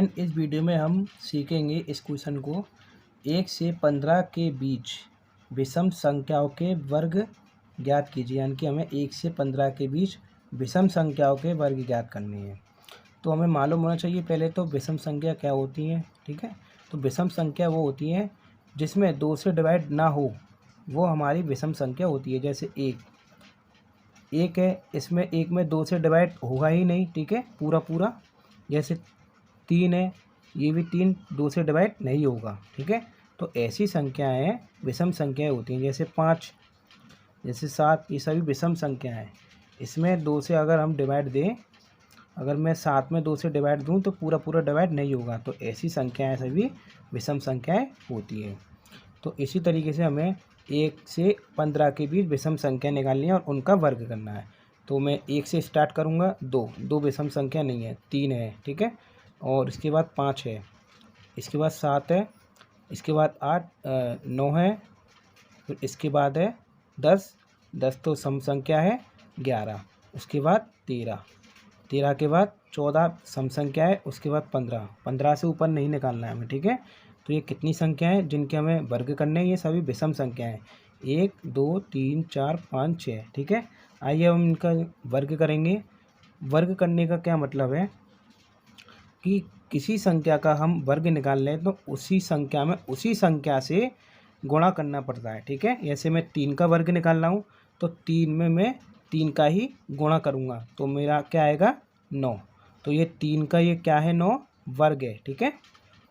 Friend, इस video में हम सीखेंगे इस क्वेश्चन को 1 से 15 के बीच विषम संख्याओं के वर्ग ज्ञात कीजिए। यानी कि हमें 1 से 15 के बीच विषम संख्याओं के वर्ग ज्ञात करने हैं। तो हमें मालूम होना चाहिए पहले तो विषम संख्या क्या होती है। ठीक है, तो विषम संख्या वो होती है जिसमें 2 से डिवाइड ना हो, वो हमारी विषम संख्या होती है। जैसे एक है, इसमें 1 में 2 से डिवाइड होगा ही नहीं। ठीक है, पूरा। जैसे 3 है, ये भी 3 2 से डिवाइड नहीं होगा। ठीक है, तो ऐसी संख्याएं विषम संख्याएं होती हैं। जैसे 5, जैसे 7, ये सभी विषम संख्या हैं। इसमें 2 से अगर हम डिवाइड दें, अगर मैं 7 में 2 से डिवाइड दूं तो पूरा डिवाइड नहीं होगा। तो ऐसी संख्याएं सभी विषम संख्याएं होती हैं। तो इसी तरीके से हमें 1 से 15 के बीच विषम संख्या निकालनी है और उनका वर्ग करना है। तो मैं 1 से स्टार्ट करूँगा। 2 विषम संख्या नहीं है, 3 है। ठीक है, और इसके बाद 5 है, इसके बाद 7 है, इसके बाद 9 है, फिर इसके बाद है 10 तो सम संख्या है 11, उसके बाद 13 के बाद 14 सम संख्या है, उसके बाद 15 से ऊपर नहीं निकालना है हमें। ठीक है, तो ये कितनी संख्या है जिनके हमें वर्ग करने हैं, ये सभी विषम संख्या हैं। 1 2 3 4 5 6। ठीक है, आइए हम इनका वर्ग करेंगे। वर्ग करने का क्या मतलब है कि किसी संख्या का हम वर्ग निकाल लें तो उसी संख्या में उसी संख्या से गुणा करना पड़ता है। ठीक है, जैसे मैं 3 का वर्ग निकाल रहा हूँ तो 3 में मैं 3 का ही गुणा करूँगा तो मेरा क्या आएगा 9। तो ये 3 का ये क्या है 9 वर्ग है। ठीक है,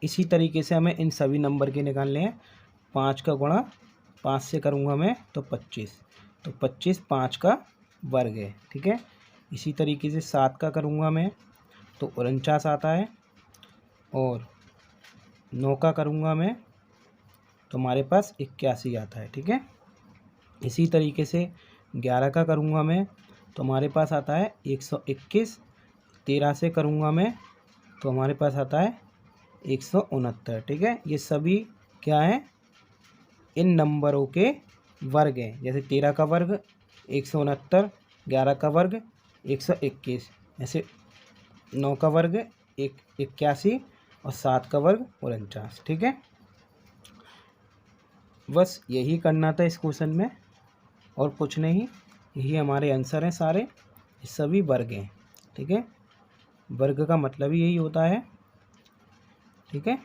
इसी तरीके से हमें इन सभी नंबर के निकालने हैं। 5 का गुणा 5 से करूँगा मैं तो 25, तो 25 5 का वर्ग है। ठीक है, इसी तरीके से 7 का करूँगा मैं तो 49 आता है, और 9 का करूँगा मैं तो हमारे पास 81 आता है। ठीक है, इसी तरीके से 11 का करूँगा मैं तो हमारे पास आता है 121। 13 से करूँगा मैं तो हमारे पास आता है 169। ठीक है, ये सभी क्या हैं, इन नंबरों के वर्ग हैं। जैसे 13 का वर्ग 169, 11 का वर्ग 121, ऐसे 9 का वर्ग 81 और 7 का वर्ग 49। ठीक है, बस यही करना था इस क्वेश्चन में और कुछ नहीं। यही हमारे आंसर हैं सारे, ये सभी वर्ग हैं। ठीक है, वर्ग का मतलब ही यही होता है। ठीक है।